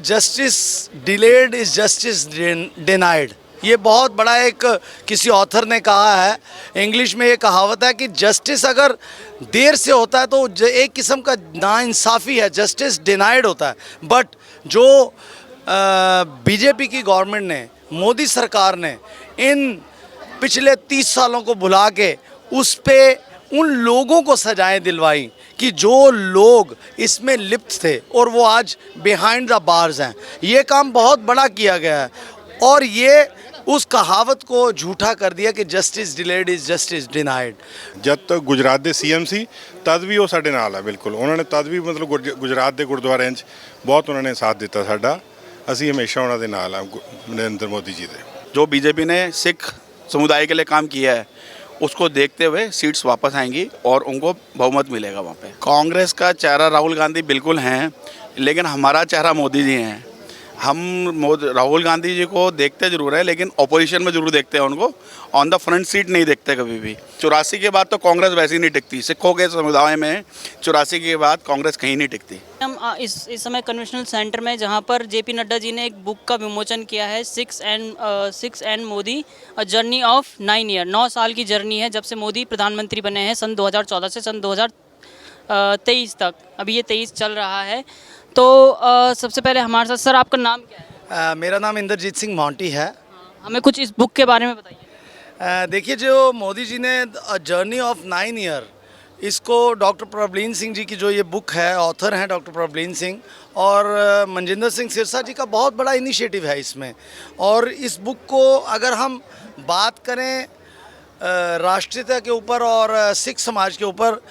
Justice delayed is justice denied. ये बहुत बड़ा एक किसी ऑथर ने कहा है। इंग्लिश में ये कहावत है कि जस्टिस अगर देर से होता है तो एक किस्म का नाइंसाफ़ी है, जस्टिस डिनाइड होता है। बट जो बीजेपी की गवर्नमेंट ने, मोदी सरकार ने इन पिछले 30 सालों को भुला के उस पे उन लोगों को सजाएं दिलवाई कि जो लोग इसमें लिप्त थे और वो आज बिहाइंड द बार्स हैं। ये काम बहुत बड़ा किया गया है और ये उस कहावत को झूठा कर दिया कि justice delayed is justice denied. जब तक गुजरात ਦੇ ਸੀਐਮ ਸੀ ਤਦ ਵੀ ਉਹ ਸਾਡੇ ਨਾਲ ਆ ਬਿਲਕੁਲ। ਉਹਨਾਂ ਨੇ ਤਦ ਵੀ ਮਤਲਬ ਗੁਜਰਾਤ ਦੇ ਗੁਰਦੁਆਰਿਆਂ 'ਚ ਬਹੁਤ ਉਹਨਾਂ ਨੇ ਸਾਥ ਦਿੱਤਾ ਸਾਡਾ। ਅਸੀਂ ਹਮੇਸ਼ਾ ਉਹਨਾਂ ਦੇ ਨਾਲ ਆ नरेंद्र मोदी जी ਦੇ। जो बीजेपी ने सिख समुदाय के लिए काम किया है उसको देखते हुए सीट्स वापस आएंगी और उनको बहुमत मिलेगा वहाँ पे। कांग्रेस का चेहरा राहुल गांधी बिल्कुल हैं, लेकिन हमारा चेहरा मोदी जी हैं। हम राहुल गांधी जी को देखते ज़रूर है, लेकिन अपोजिशन में ज़रूर देखते हैं उनको, ऑन द फ्रंट सीट नहीं देखते कभी भी। 84 के बाद तो कांग्रेस वैसे ही नहीं टिकती। सिखों के समुदाय में 84 के बाद कांग्रेस कहीं नहीं टिकती। हम इस समय कन्वेंशनल सेंटर में, जहां पर जेपी नड्डा जी ने एक बुक का विमोचन किया है, six and Modi, a journey of 9 year. 9 साल की जर्नी है जब से मोदी प्रधानमंत्री बने हैं, सन 2014 से सन 2023 तक। अभी ये 23 चल रहा है। तो सबसे पहले हमारे साथ सर, आपका नाम क्या है? मेरा नाम इंद्रजीत सिंह मोंटी है। हमें कुछ इस बुक के बारे में बताइए। देखिए, जो मोदी जी ने जर्नी ऑफ 9 ईयर, इसको डॉक्टर प्रबलीन सिंह जी की जो ये बुक है, ऑथर हैं डॉक्टर प्रबलीन सिंह, और मनजिंदर सिंह सिरसा जी का बहुत बड़ा इनिशिएटिव है इसमें। और इस बुक को अगर हम बात करें राष्ट्रीयता के ऊपर और सिख समाज के ऊपर,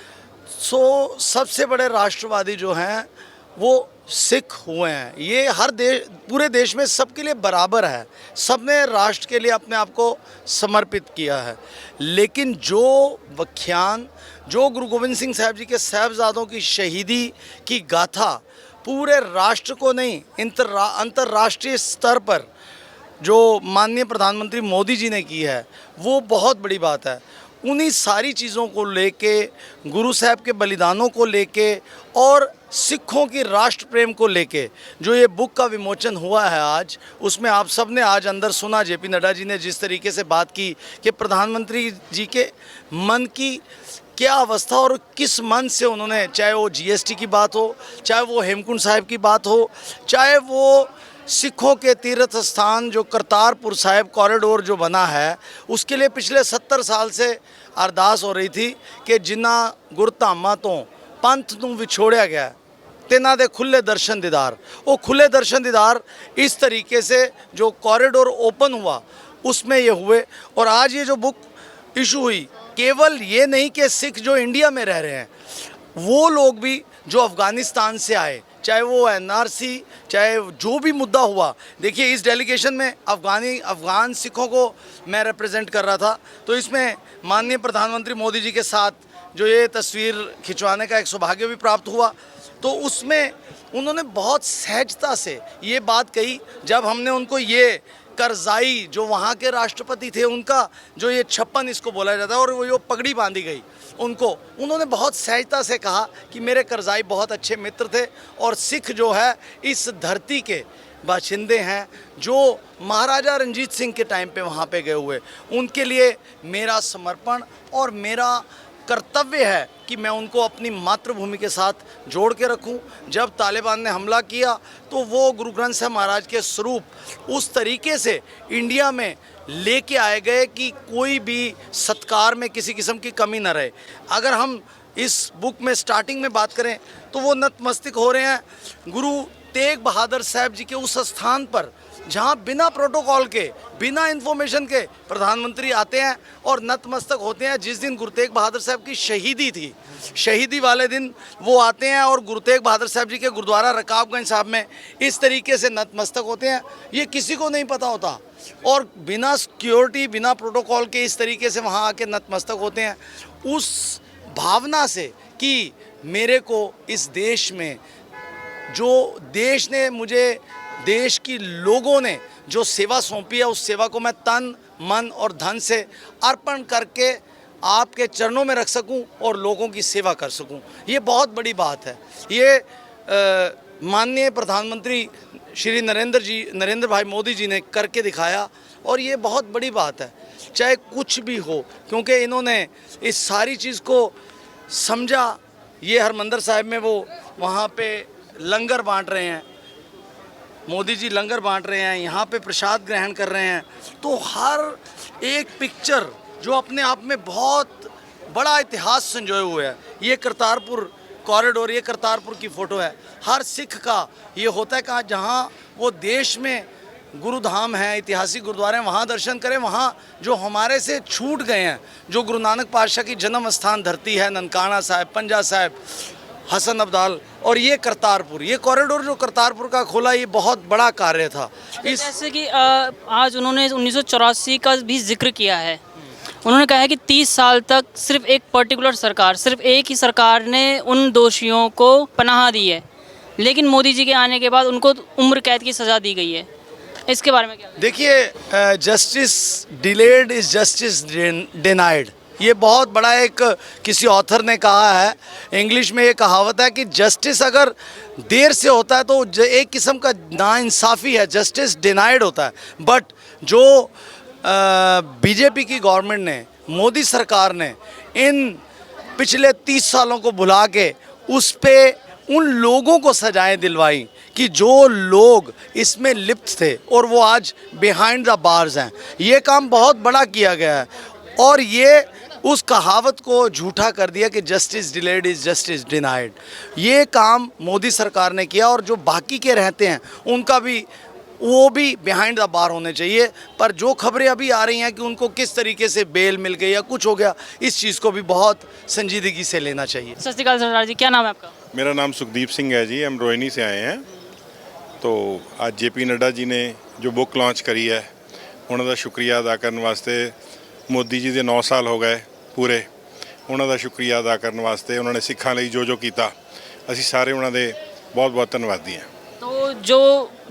सो सबसे बड़े राष्ट्रवादी जो हैं वो सिख हुए हैं। ये हर देश, पूरे देश में सबके लिए बराबर है, सब ने राष्ट्र के लिए अपने आप को समर्पित किया है। लेकिन जो व्याख्यान, जो गुरु गोविंद सिंह साहब जी के साहबजादों की शहीदी की गाथा पूरे राष्ट्र को नहीं, अंतर्राष्ट्रीय स्तर पर जो माननीय प्रधानमंत्री मोदी जी ने की है, वो बहुत बड़ी बात है। उन्हीं सारी चीज़ों को लेके, गुरु साहब के बलिदानों को लेके और सिखों की राष्ट्र प्रेम को लेके जो ये बुक का विमोचन हुआ है आज, उसमें आप सब ने आज अंदर सुना, जेपी नड्डा जी ने जिस तरीके से बात की कि प्रधानमंत्री जी के मन की क्या अवस्था और किस मन से उन्होंने, चाहे वो जीएसटी की बात हो, चाहे वो हेमकुंड साहिब की बात हो, चाहे वो सिखों के तीर्थ स्थान जो करतारपुर साहिब कॉरिडोर जो बना है, उसके लिए पिछले 70 साल से अरदास हो रही थी कि जिन्ना गुरधामां तो पंथ नूं विछोड़िया गया तिन्हां दे खुले दर्शन दीदार। वो खुले दर्शन दीदार इस तरीके से जो कॉरिडोर ओपन हुआ उसमें ये हुए। और आज ये जो बुक इशू हुई, केवल ये नहीं कि सिख जो इंडिया में रह रहे हैं, वो लोग भी जो अफ़गानिस्तान से आए, चाहे वो एनआरसी, चाहे जो भी मुद्दा हुआ। देखिए, इस डेलीगेशन में अफ़गान सिखों को मैं रिप्रेजेंट कर रहा था, तो इसमें माननीय प्रधानमंत्री मोदी जी के साथ जो ये तस्वीर खिंचवाने का एक सौभाग्य भी प्राप्त हुआ। तो उसमें उन्होंने बहुत सहजता से ये बात कही, जब हमने उनको ये करज़ाई जो वहाँ के राष्ट्रपति थे, उनका जो ये 56 इसको बोला जाता है, और वो जो पगड़ी बांधी गई उनको, उन्होंने बहुत सहजता से कहा कि मेरे करज़ाई बहुत अच्छे मित्र थे और सिख जो है इस धरती के बाशिंदे हैं, जो महाराजा रंजीत सिंह के टाइम पे वहाँ पे गए हुए, उनके लिए मेरा समर्पण और मेरा कर्तव्य है कि मैं उनको अपनी मातृभूमि के साथ जोड़ के रखूं। जब तालिबान ने हमला किया तो वो गुरु ग्रंथ साहब महाराज के स्वरूप उस तरीके से इंडिया में लेके आए गए कि कोई भी सत्कार में किसी किस्म की कमी न रहे। अगर हम इस बुक में स्टार्टिंग में बात करें तो वो नतमस्तक हो रहे हैं गुरु तेग बहादुर साहब जी के उस स्थान पर जहाँ बिना प्रोटोकॉल के, बिना इन्फॉर्मेशन के प्रधानमंत्री आते हैं और नतमस्तक होते हैं। जिस दिन गुरु तेग बहादुर साहब की शहीदी थी, शहीदी वाले दिन वो आते हैं और गुरु तेग बहादुर साहब जी के गुरुद्वारा रकाबगंज साहब में इस तरीके से नतमस्तक होते हैं। ये किसी को नहीं पता होता, और बिना सिक्योरिटी, बिना प्रोटोकॉल के इस तरीके से वहाँ आके नतमस्तक होते हैं। उस भावना से कि मेरे को इस देश में, जो देश ने मुझे, देश की लोगों ने जो सेवा सौंपी है, उस सेवा को मैं तन, मन और धन से अर्पण करके आपके चरणों में रख सकूं और लोगों की सेवा कर सकूं। ये बहुत बड़ी बात है। ये माननीय प्रधानमंत्री श्री नरेंद्र भाई मोदी जी ने करके दिखाया, और ये बहुत बड़ी बात है, चाहे कुछ भी हो, क्योंकि इन्होंने इस सारी चीज़ को समझा। ये हरमंदिर साहिब में वो वहाँ पे लंगर बांट रहे हैं, मोदी जी लंगर बांट रहे हैं, यहाँ पे प्रसाद ग्रहण कर रहे हैं। तो हर एक पिक्चर जो अपने आप में बहुत बड़ा इतिहास संजोए हुए है। ये करतारपुर कॉरिडोर, ये करतारपुर की फ़ोटो है। हर सिख का ये होता है कि जहाँ वो देश में गुरुधाम हैं, ऐतिहासिक गुरुद्वारे हैं, वहाँ दर्शन करें। वहाँ जो हमारे से छूट गए हैं, जो गुरु नानक पातशाह की जन्म स्थान धरती है, ननकाना साहिब, पंजा साहिब, हसन अब्दाल, और ये करतारपुर, ये कॉरिडोर जो करतारपुर का खोला, ये बहुत बड़ा कार्य था। इस जैसे कि आज उन्होंने 1984 का भी जिक्र किया है। उन्होंने कहा है कि 30 साल तक सिर्फ एक पर्टिकुलर सरकार, सिर्फ एक ही सरकार ने उन दोषियों को पनाह दी है, लेकिन मोदी जी के आने के बाद उनको उम्र कैद की सज़ा दी गई है। इसके बारे में क्या? देखिए, justice delayed is justice denied, ये बहुत बड़ा एक किसी ऑथर ने कहा है। इंग्लिश में ये कहावत है कि जस्टिस अगर देर से होता है तो एक किस्म का नाइंसाफ़ी है, जस्टिस डिनाइड होता है। बट जो बीजेपी की गवर्नमेंट ने, मोदी सरकार ने इन पिछले 30 सालों को भुला के उस पे उन लोगों को सजाएं दिलवाई कि जो लोग इसमें लिप्त थे और वो आज बिहाइंड द बार्स हैं। ये काम बहुत बड़ा किया गया है, और ये उस कहावत को झूठा कर दिया कि justice delayed is justice denied. ये काम मोदी सरकार ने किया, और जो बाकी के रहते हैं उनका भी, वो भी बिहाइंड द बार होने चाहिए। पर जो खबरें अभी आ रही हैं कि उनको किस तरीके से बेल मिल गई या कुछ हो गया, इस चीज़ को भी बहुत संजीदगी से लेना चाहिए। सत श्री अकाल सरदार जी, क्या नाम है आपका? मेरा नाम सुखदीप सिंह है जी, हम रोहिणी से आए हैं। तो आज जेपी नड्डा जी ने जो बुक लॉन्च करी है, उन्होंने शुक्रिया अदा करने वास्ते, मोदी जी के 9 साल हो गए पूरे, उन्होंने शुक्रिया अदा करने वास्ते उन्होंने सिखा ਲਈ जो किया, असी सारे उन्होंने बहुत बहुत धन्यवादी हैं। तो जो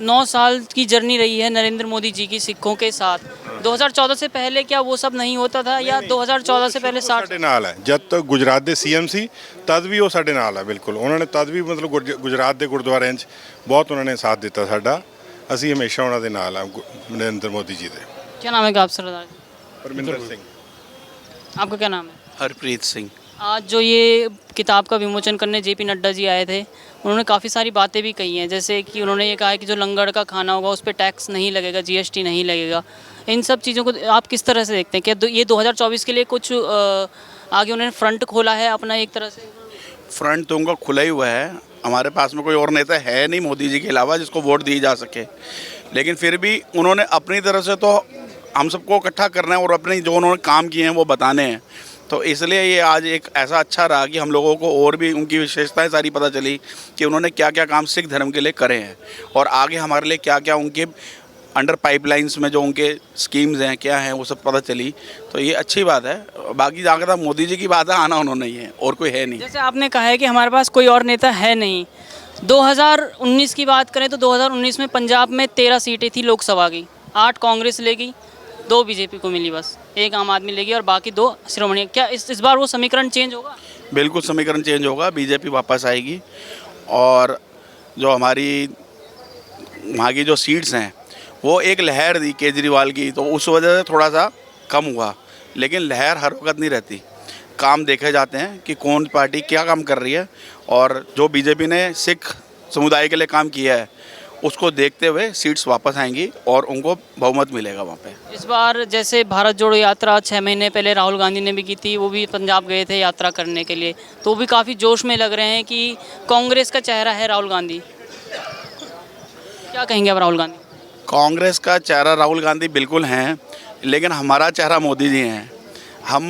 9 साल की जर्नी रही है नरेंद्र मोदी जी की सिखों के साथ, 2014 से पहले क्या वो सब नहीं होता था, या 2014 से पहले 60? ਸਾਡੇ ਨਾਲ ਹੈ, ਜਦ ਤੱਕ ਗੁਜਰਾਤ ਦੇ ਸੀਐਮ ਸੀ ਤਦ ਵੀ ਉਹ ਸਾਡੇ ਨਾਲ ਹੈ ਬਿਲਕੁਲ। ਉਹਨਾਂ ਨੇ ਤਦ ਵੀ ਮਤਲਬ ਗੁਜਰਾਤ ਦੇ ਗੁਰਦੁਆਰਿਆਂ 'ਚ ਬਹੁਤ ਉਹਨਾਂ ਨੇ ਸਾਥ ਦਿੱਤਾ ਸਾਡਾ। ਅਸੀਂ ਹਮੇਸ਼ਾ ਉਹਨਾਂ ਦੇ ਨਾਲ ਆ, ਨਰਿੰਦਰ ਮੋਦੀ जी ਦੇ। क्या नाम है आप सरदार जी? परमिंदर सिंह। आपका क्या नाम है? हरप्रीत सिंह। आज जो ये किताब का विमोचन करने जेपी नड्डा जी आए थे, उन्होंने काफ़ी सारी बातें भी कही हैं, जैसे कि उन्होंने ये कहा है कि जो लंगर का खाना होगा उस पर टैक्स नहीं लगेगा, जीएसटी नहीं लगेगा। इन सब चीज़ों को आप किस तरह से देखते हैं? क्या ये 2024 के लिए कुछ आगे उन्होंने फ्रंट खोला है अपना एक तरह से? फ्रंट तो उनका खुला ही हुआ है। हमारे पास में कोई और नेता है नहीं मोदी जी के अलावा जिसको वोट दी जा सके, लेकिन फिर भी उन्होंने अपनी तरफ से तो हम सबको इकट्ठा करना है और अपने जो उन्होंने काम किए हैं वो बताने हैं। तो इसलिए ये आज एक ऐसा अच्छा रहा कि हम लोगों को और भी उनकी विशेषताएं सारी पता चली कि उन्होंने क्या क्या काम सिख धर्म के लिए करे हैं, और आगे हमारे लिए क्या क्या उनके अंडर पाइपलाइंस में जो उनके स्कीम्स हैं क्या हैं वो सब पता चली। तो ये अच्छी बात है। बाकी जाकर तो मोदी जी की बात है, आना उन्होंने ही है, और कोई है नहीं। जैसे आपने कहा है कि हमारे पास कोई और नेता है नहीं, 2019 की बात करें तो 2019 में पंजाब में 13 सीटें थी लोकसभा की, 8 कांग्रेस लेगी, 2 बीजेपी को मिली, बस 1 आम आदमी लेगी और बाकी 2 श्रोमणी। क्या इस बार वो समीकरण चेंज होगा? बिल्कुल समीकरण चेंज होगा, बीजेपी वापस आएगी, और जो हमारी वहाँ की जो सीट्स हैं वो एक लहर दी केजरीवाल की, तो उस वजह से थोड़ा सा कम हुआ, लेकिन लहर हर वक्त नहीं रहती। काम देखे जाते हैं कि कौन पार्टी क्या काम कर रही है, और जो बीजेपी ने सिख समुदाय के लिए काम किया है उसको देखते हुए सीट्स वापस आएंगी और उनको बहुमत मिलेगा वहाँ पे। इस बार जैसे भारत जोड़ो यात्रा 6 महीने पहले राहुल गांधी ने भी की थी, वो भी पंजाब गए थे यात्रा करने के लिए, तो वो भी काफ़ी जोश में लग रहे हैं कि कांग्रेस का चेहरा है राहुल गांधी। क्या कहेंगे आप राहुल गांधी? कांग्रेस का चेहरा राहुल गांधी बिल्कुल हैं, लेकिन हमारा चेहरा मोदी जी हैं। हम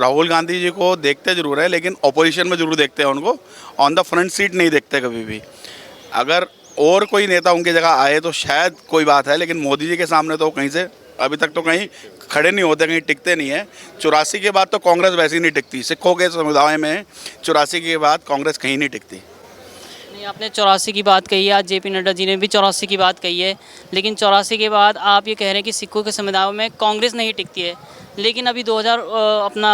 राहुल गांधी जी को देखते ज़रूर है, लेकिन अपोजिशन में ज़रूर देखते हैं उनको, ऑन द फ्रंट सीट नहीं देखते कभी भी। अगर और कोई नेता उनकी जगह आए तो शायद कोई बात है, लेकिन मोदी जी के सामने तो कहीं से अभी तक तो कहीं खड़े नहीं होते, कहीं टिकते नहीं है। 84 के बाद तो कांग्रेस वैसे ही नहीं टिकती, सिखों के समुदाय में 84 के बाद कांग्रेस कहीं नहीं टिकती। नहीं, आपने 84 की बात कही है, आज जेपी नड्डा जी ने भी 84 की बात कही है, लेकिन 84 के बाद आप ये कह रहे हैं कि सिखों के समुदाय में कांग्रेस नहीं टिकती है, लेकिन अभी 2000 अपना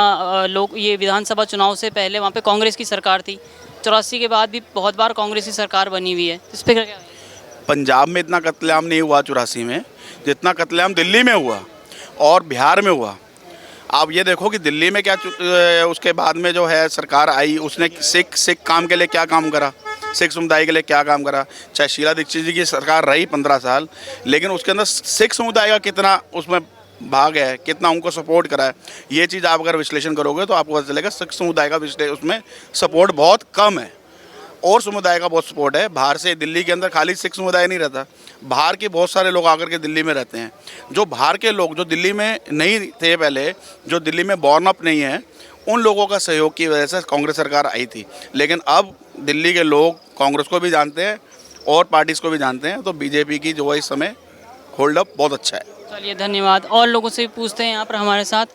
लोग ये विधानसभा चुनाव से पहले वहाँ पे कांग्रेस की सरकार थी, 84 के बाद भी बहुत बार कांग्रेस की सरकार बनी हुई है, इस पर क्या? पंजाब में इतना कत्लेआम नहीं हुआ 84 में जितना कत्लेआम दिल्ली में हुआ और बिहार में हुआ। आप ये देखो कि दिल्ली में क्या उसके बाद में जो है सरकार आई, उसने सिख काम के लिए क्या काम करा, सिख समुदाय के लिए क्या काम करा। चाहे शीला दीक्षित जी की सरकार रही 15 साल, लेकिन उसके अंदर सिख समुदाय का कितना उसमें भाग है, कितना उनको सपोर्ट करा है, ये चीज़ आप अगर विश्लेषण करोगे तो आपको पता चलेगा सिख समुदाय का उसमें सपोर्ट बहुत कम है और समुदाय का बहुत सपोर्ट है। बाहर से दिल्ली के अंदर खाली सिख समुदाय नहीं रहता, बाहर के बहुत सारे लोग आकर के दिल्ली में रहते हैं। जो बाहर के लोग जो दिल्ली में नहीं थे पहले, जो दिल्ली में बॉर्न अप नहीं है, उन लोगों का सहयोग की वजह से कांग्रेस सरकार आई थी। लेकिन अब दिल्ली के लोग कांग्रेस को भी जानते हैं और पार्टीज़ को भी जानते हैं, तो बीजेपी की जो है इस समय होल्ड अप बहुत अच्छा है। चलिए धन्यवाद। और लोगों से भी पूछते हैं यहाँ पर हमारे साथ।